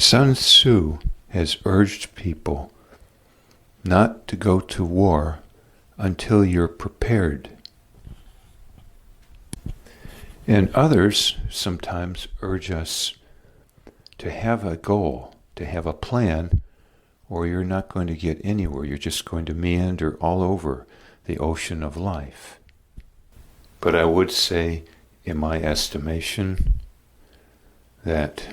Sun Tzu has urged people not to go to war until you're prepared. And others sometimes urge us to have a goal, to have a plan, or you're not going to get anywhere. You're just going to meander all over the ocean of life. But I would say, in my estimation, that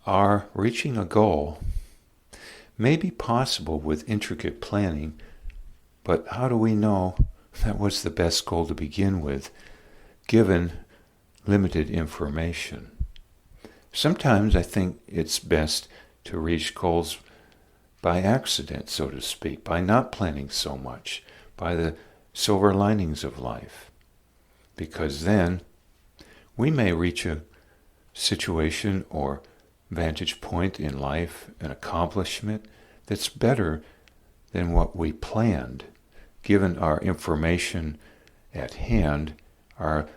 our reaching a goal may be possible with intricate planning, but how do we know that was the best goal to begin with, given limited information? Sometimes I think it's best to reach goals by accident, so to speak, by not planning so much, by the silver linings of life. Because then we may reach a situation or vantage point in life, an accomplishment that's better than what we planned, given our information at hand, our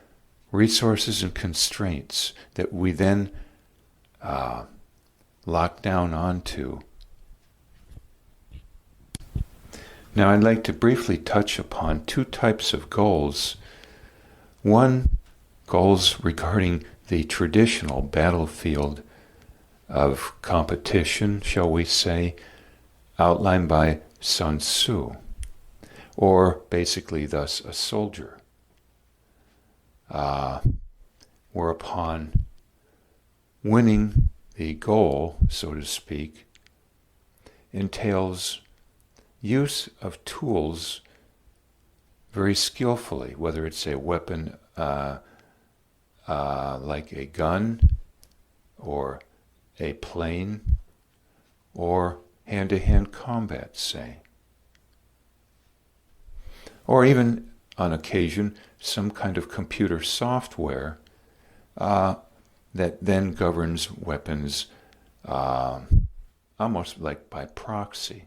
resources and constraints that we then lock down onto. Now I'd like to briefly touch upon two types of goals. One, goals regarding the traditional battlefield of competition, shall we say, outlined by Sun Tzu, or basically thus a soldier, whereupon winning the goal, so to speak, entails use of tools very skillfully, whether it's a weapon like a gun or a plane or hand-to-hand combat, say. Or even, on occasion, some kind of computer software that then governs weapons almost like by proxy.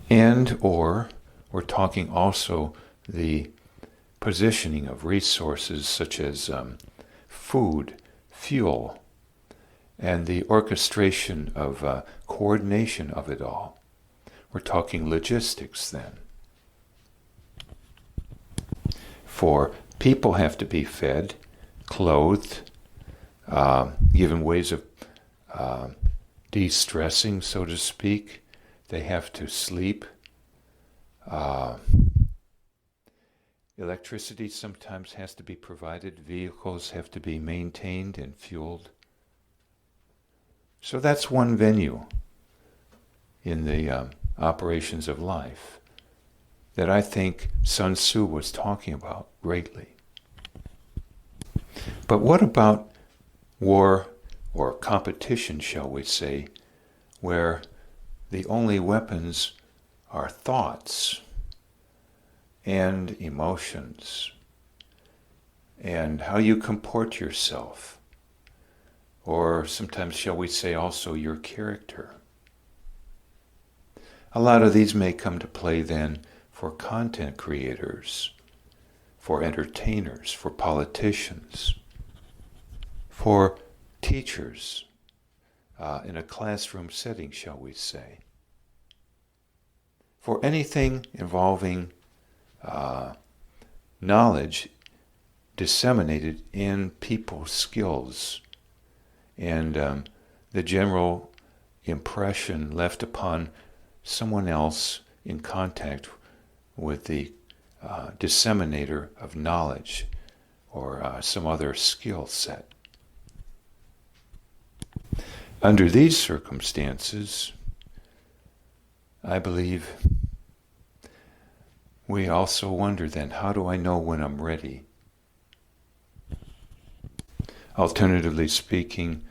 And or we're talking also the positioning of resources such as food, fuel, and the orchestration of coordination of it all. We're talking logistics then. For people have to be fed, clothed, given ways of de-stressing, so to speak. They have to sleep. Electricity sometimes has to be provided. Vehicles have to be maintained and fueled. So that's one venue in the operations of life that I think Sun Tzu was talking about greatly. But what about war or competition, shall we say, where the only weapons are thoughts and emotions and how you comport yourself, or sometimes, shall we say, also your character? A lot of these may come to play then for content creators, for entertainers, for politicians, for teachers, in a classroom setting, shall we say, for anything involving knowledge disseminated in people's skills and the general impression left upon someone else in contact with the disseminator of knowledge or some other skill set. Under these circumstances, I believe we also wonder then, how do I know when I'm ready? Alternatively speaking,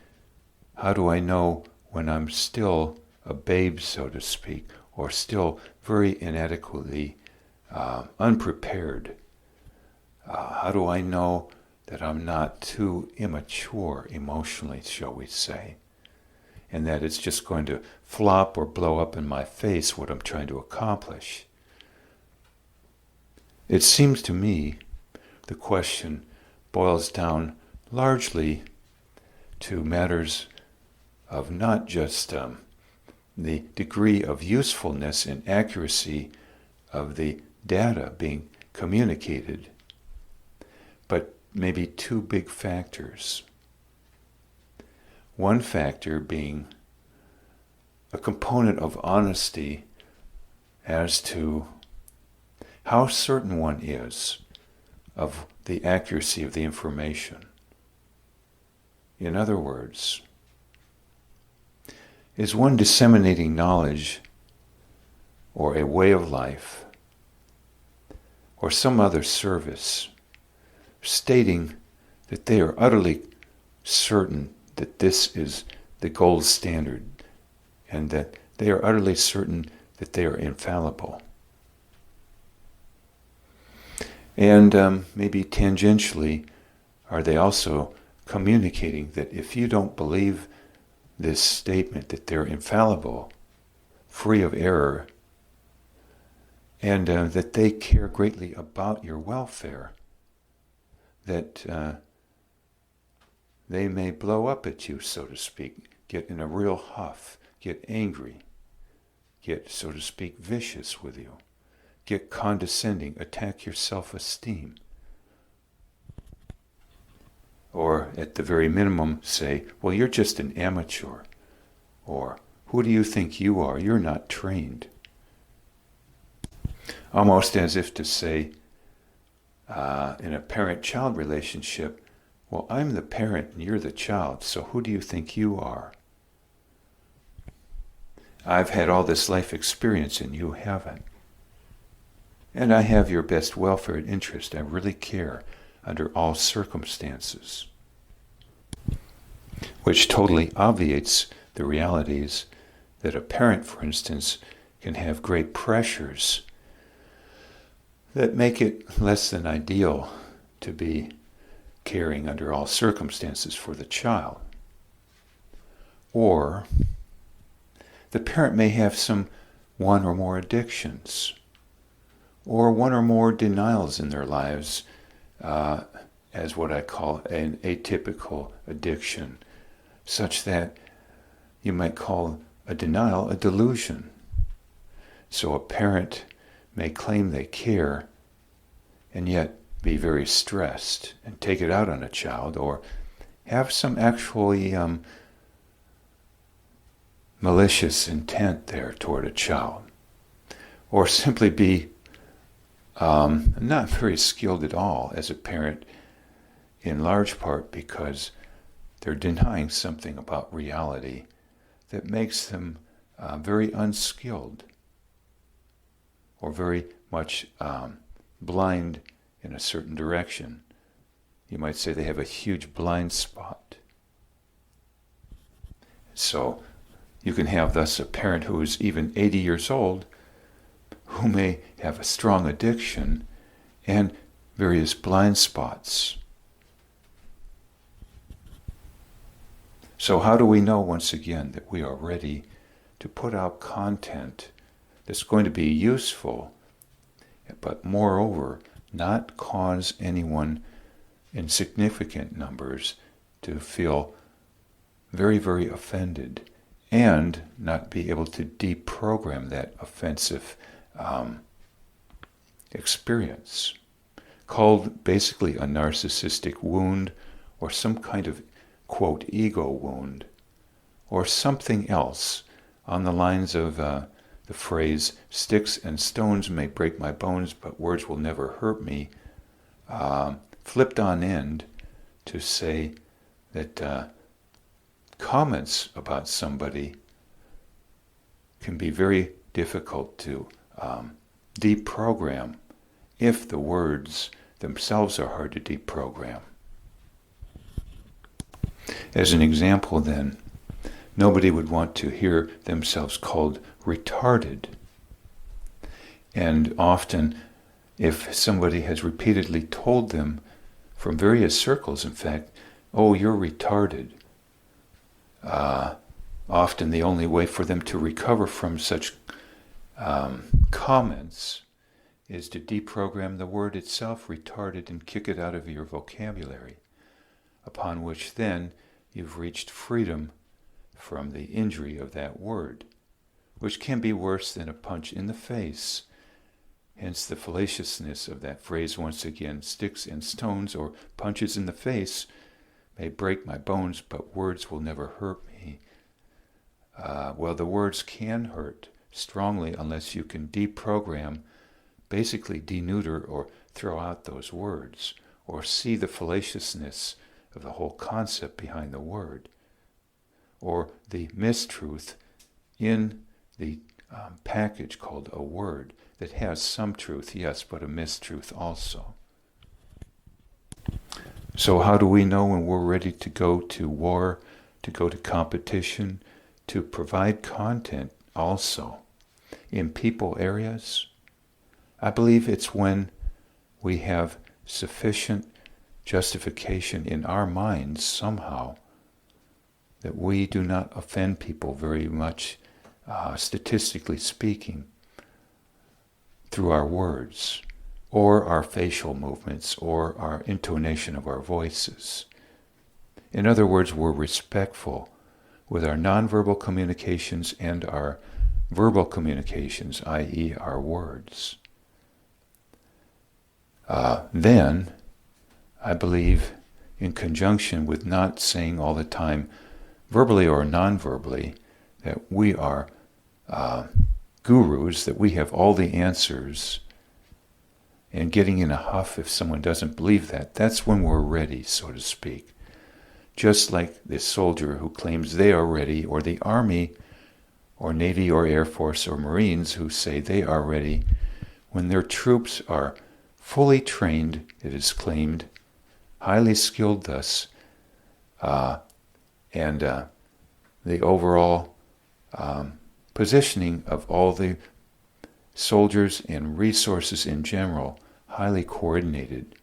how do I know when I'm still a babe, so to speak, or still very inadequately unprepared? How do I know that I'm not too immature emotionally, shall we say, and that it's just going to flop or blow up in my face what I'm trying to accomplish? It seems to me the question boils down largely to matters of not just the degree of usefulness and accuracy of the data being communicated, but maybe two big factors. One factor being a component of honesty as to how certain one is of the accuracy of the information. In other words, is one disseminating knowledge or a way of life or some other service stating that they are utterly certain that this is the gold standard and that they are utterly certain that they are infallible? And maybe tangentially, are they also communicating that if you don't believe this statement that they're infallible, free of error, and that they care greatly about your welfare, that they may blow up at you, so to speak, get in a real huff, get angry, get, so to speak, vicious with you, get condescending, attack your self-esteem, or at the very minimum say, well, you're just an amateur, or who do you think you are? You're not trained. Almost as if to say, in a parent-child relationship, well, I'm the parent and you're the child, so who do you think you are? I've had all this life experience and you haven't. And I have your best welfare and interest. I really care under all circumstances. Which totally obviates the realities that a parent, for instance, can have great pressures that make it less than ideal to be caring under all circumstances for the child. Or the parent may have one or more addictions, or one or more denials in their lives, as what I call an atypical addiction, such that you might call a denial a delusion. So a parent may claim they care and yet be very stressed and take it out on a child, or have some actually malicious intent there toward a child, or simply be not very skilled at all as a parent, in large part because they're denying something about reality that makes them very unskilled or very much blind in a certain direction. You might say they have a huge blind spot. So you can have thus a parent who is even 80 years old who may have a strong addiction and various blind spots. So how do we know, once again, that we are ready to put out content that's going to be useful, but moreover, not cause anyone in significant numbers to feel very, very offended, and not be able to deprogram that offensive experience, called basically a narcissistic wound, or some kind of, quote, ego wound, or something else on the lines of the phrase, sticks and stones may break my bones, but words will never hurt me, flipped on end to say that comments about somebody can be very difficult to deprogram if the words themselves are hard to deprogram. As an example then, nobody would want to hear themselves called retarded. And often, if somebody has repeatedly told them from various circles, in fact, oh, you're retarded, often the only way for them to recover from such comments is to deprogram the word itself, retarded, and kick it out of your vocabulary, upon which then you've reached freedom from the injury of that word, which can be worse than a punch in the face. Hence the fallaciousness of that phrase once again, sticks and stones or punches in the face may break my bones, but words will never hurt me. Well, the words can hurt strongly unless you can deprogram, basically deneuter or throw out those words, or see the fallaciousness of the whole concept behind the word, or the mistruth in the package called a word that has some truth, yes, but a mistruth also. So how do we know when we're ready to go to war, to go to competition, to provide content also in people areas? I believe it's when we have sufficient justification in our minds somehow that we do not offend people very much, statistically speaking, through our words, or our facial movements, or our intonation of our voices. In other words, we're respectful with our nonverbal communications and our verbal communications, i.e. our words. Then, I believe, in conjunction with not saying all the time, verbally or non-verbally, that we are gurus, that we have all the answers, and getting in a huff if someone doesn't believe that, that's when we're ready, so to speak. Just like the soldier who claims they are ready, or the Army, or Navy, or Air Force, or Marines who say they are ready, when their troops are fully trained, it is claimed, highly skilled thus, and the overall positioning of all the soldiers and resources in general, highly coordinated.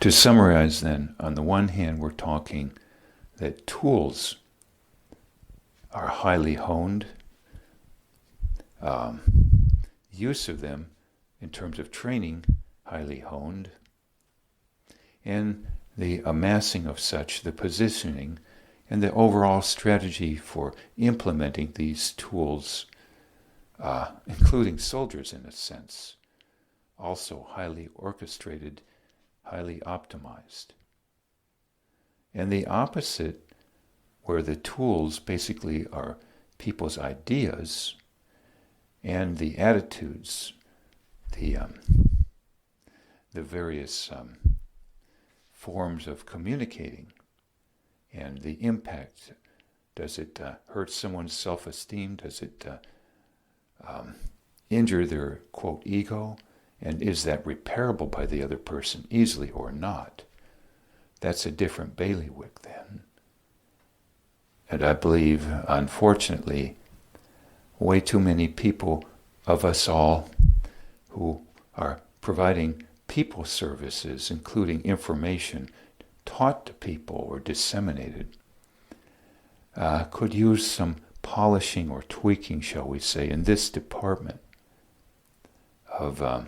To summarize then, on the one hand, we're talking that tools are highly honed, use of them in terms of training, highly honed, and the amassing of such, the positioning, and the overall strategy for implementing these tools, including soldiers in a sense, also highly orchestrated, highly optimized. And the opposite, where the tools basically are people's ideas and the attitudes, the various forms of communicating, and the impact. Does it hurt someone's self-esteem? Does it injure their, quote, ego? And is that repairable by the other person easily or not? That's a different bailiwick then. And I believe, unfortunately, way too many people of us all who are providing people services, including information taught to people or disseminated, could use some polishing or tweaking, shall we say, in this department of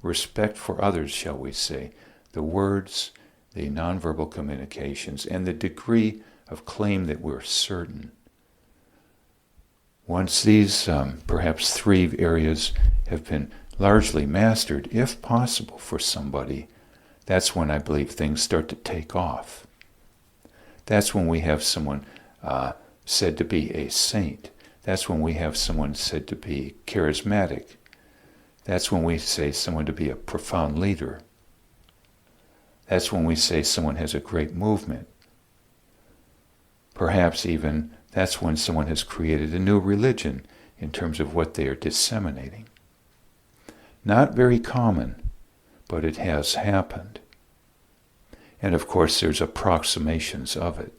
respect for others, shall we say, the words, the nonverbal communications, and the degree of claim that we're certain. Once these perhaps 3 areas have been largely mastered, if possible for somebody, that's when I believe things start to take off. That's when we have someone said to be a saint. That's when we have someone said to be charismatic. That's when we say someone to be a profound leader. That's when we say someone has a great movement. Perhaps even that's when someone has created a new religion in terms of what they are disseminating. Not very common, but it has happened. And of course there's approximations of it.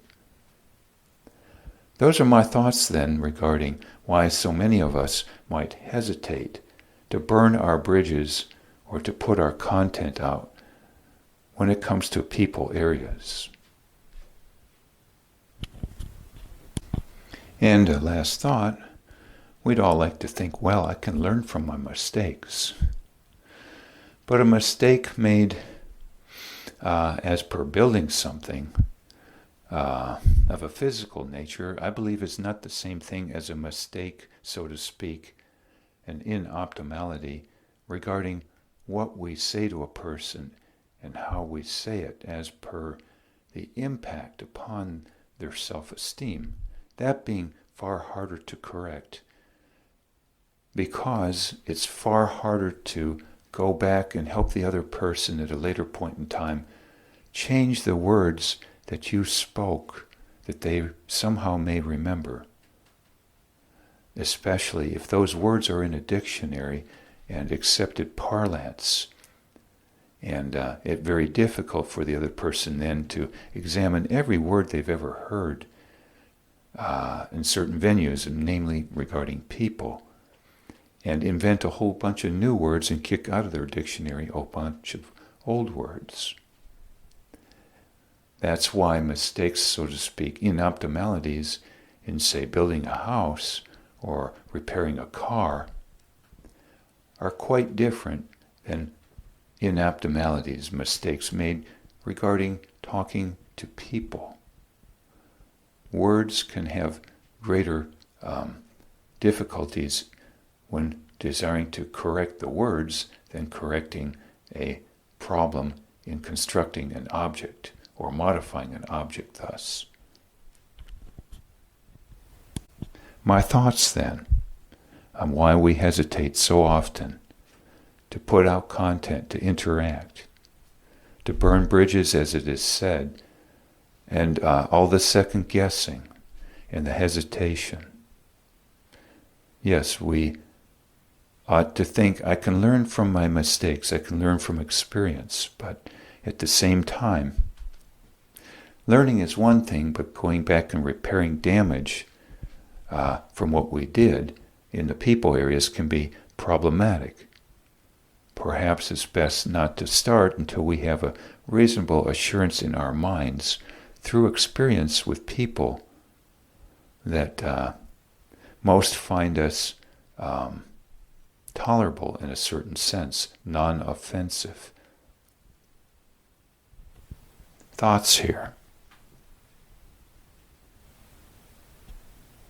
Those are my thoughts then regarding why so many of us might hesitate to burn our bridges or to put our content out when it comes to people areas. And a last thought, we'd all like to think, well, I can learn from my mistakes. But a mistake made as per building something of a physical nature, I believe it's not the same thing as a mistake, so to speak, an inoptimality regarding what we say to a person and how we say it as per the impact upon their self-esteem. That being far harder to correct because it's far harder to go back and help the other person at a later point in time change the words that you spoke that they somehow may remember, especially if those words are in a dictionary and accepted parlance. And it's very difficult for the other person then to examine every word they've ever heard in certain venues, and namely regarding people, and invent a whole bunch of new words and kick out of their dictionary a bunch of old words. That's why mistakes, so to speak, inoptimalities in, say, building a house or repairing a car are quite different than inoptimalities, mistakes made regarding talking to people. Words can have greater difficulties when desiring to correct the words than correcting a problem in constructing an object or modifying an object thus. My thoughts then on why we hesitate so often to put out content, to interact, to burn bridges as it is said, and all the second guessing and the hesitation. Yes, we ought to think, I can learn from my mistakes, I can learn from experience, but at the same time, learning is one thing, but going back and repairing damage from what we did in the people areas can be problematic. Perhaps it's best not to start until we have a reasonable assurance in our minds through experience with people that most find us tolerable in a certain sense, non-offensive. Thoughts here.